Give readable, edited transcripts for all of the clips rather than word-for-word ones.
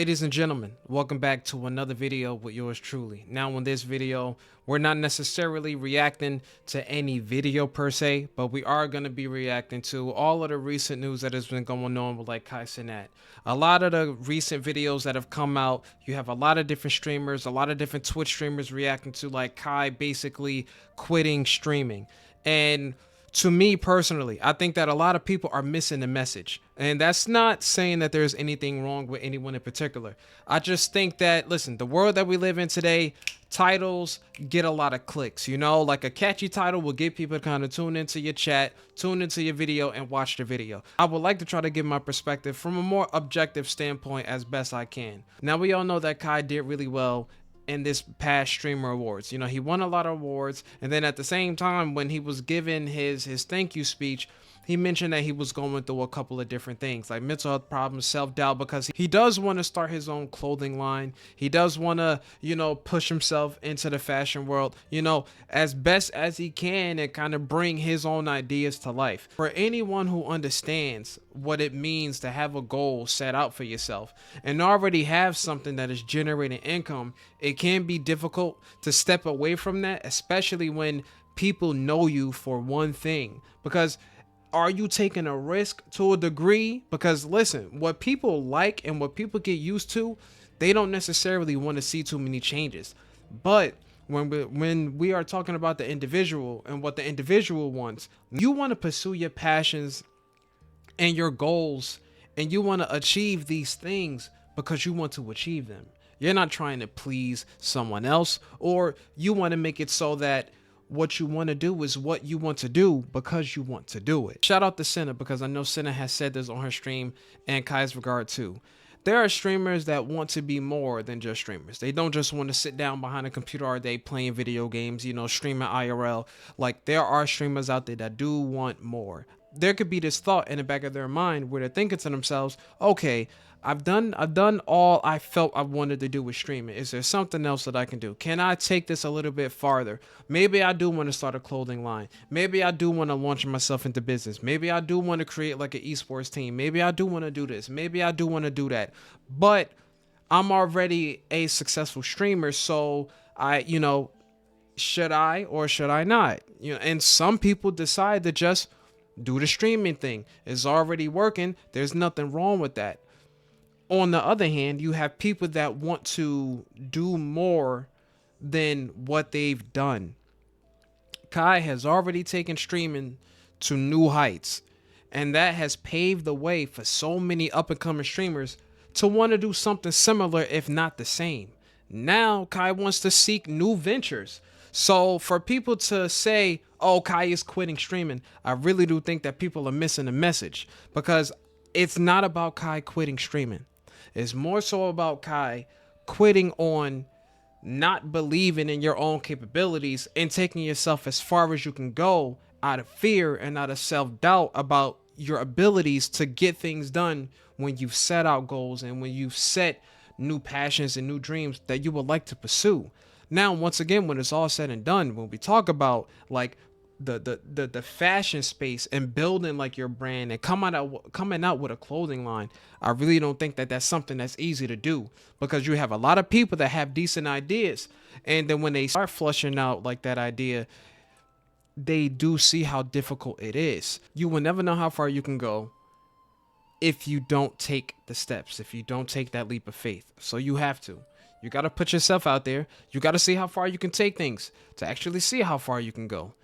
Ladies and gentlemen, welcome back to another video with yours truly. Now in this video, we're not necessarily reacting to any video per se, but we are going to be reacting to all of the recent news that has been going on with like Cenat. A lot of the recent videos that have come out, you have a lot of different streamers, a lot of different Twitch streamers reacting to like Kai basically quitting streaming. And to me personally, I think that a lot of people are missing the message. And that's not saying that there's anything wrong with anyone in particular. I just think that, listen, the world that we live in today, titles get a lot of clicks, you know, like a catchy title will get people to kind of tune into your chat, tune into your video and watch the video. I would like to try to give my perspective from a more objective standpoint as best I can. Now, we all know that Kai did really well in this past streamer awards. You know, he won a lot of awards, and then at the same time when he was given his thank you speech, he mentioned that he was going through a couple of different things like mental health problems, self-doubt, because he does want to start his own clothing line. He does want to, you know, push himself into the fashion world, you know, as best as he can and kind of bring his own ideas to life. For anyone who understands what it means to have a goal set out for yourself and already have something that is generating income, it can be difficult to step away from that, especially when people know you for one thing. Because are you taking a risk to a degree? Because listen, what people like and what people get used to, they don't necessarily want to see too many changes. But when we are talking about the individual and what the individual wants, you want to pursue your passions and your goals, and you want to achieve these things because you want to achieve them. You're not trying to please someone else, or you want to make it so that what you want to do is what you want to do because you want to do it. Shout out to Cenat, because I know Cenat has said this on her stream and Kai's regard too. There are streamers that want to be more than just streamers. They don't just want to sit down behind a computer all day playing video games, you know, streaming IRL. Like, there are streamers out there that do want more. There could be this thought in the back of their mind where they're thinking to themselves, okay, I've done all I felt I wanted to do with streaming. Is there something else that I can do? Can I take this a little bit farther? Maybe I do want to start a clothing line. Maybe I do want to launch myself into business. Maybe I do want to create like an esports team. Maybe I do want to do this. Maybe I do want to do that. But I'm already a successful streamer, so should I or should I not? You know, and some people decide to just do the streaming thing. It's already working. There's nothing wrong with that. On the other hand, you have people that want to do more than what they've done. Kai has already taken streaming to new heights, and that has paved the way for so many up-and-coming streamers to want to do something similar, if not the same. Now, Kai wants to seek new ventures. So for people to say, oh, Kai is quitting streaming, I really do think that people are missing the message, because it's not about Kai quitting streaming. It's more so about Kai quitting on not believing in your own capabilities and taking yourself as far as you can go out of fear and out of self-doubt about your abilities to get things done when you've set out goals and when you've set new passions and new dreams that you would like to pursue. Now, once again, when it's all said and done, when we talk about like the fashion space and building like your brand and coming out with a clothing line, I really don't think that that's something that's easy to do, because you have a lot of people that have decent ideas, and then when they start flushing out like that idea, they do see how difficult it is. You will never know how far you can go if you don't take the steps, if you don't take that leap of faith. So you have to. You got to put yourself out there. You got to see how far you can take things to actually see how far you can go.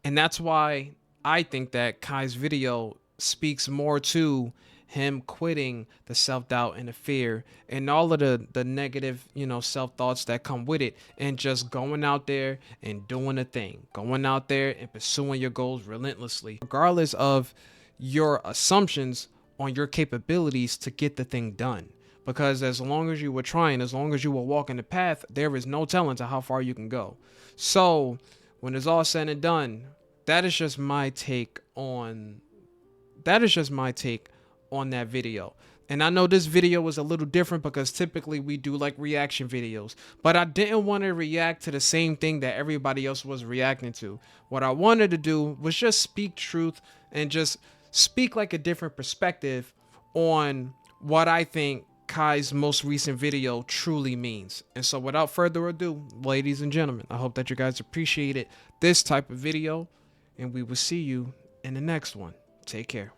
And that's why I think that Kai's video speaks more to him quitting the self-doubt and the fear and all of the negative, you know, self-thoughts that come with it, and just going out there and doing a thing, going out there and pursuing your goals relentlessly, regardless of your assumptions on your capabilities to get the thing done. Because as long as you were trying, as long as you were walking the path, there is no telling to how far you can go. So when it's all said and done, that is just my take on that video. And I know this video was a little different because typically we do like reaction videos, but I didn't want to react to the same thing that everybody else was reacting to. What I wanted to do was just speak truth and just speak like a different perspective on what I think Kai's most recent video truly means. And so without further ado, ladies and gentlemen, I hope that you guys appreciated this type of video, and we will see you in the next one. Take care.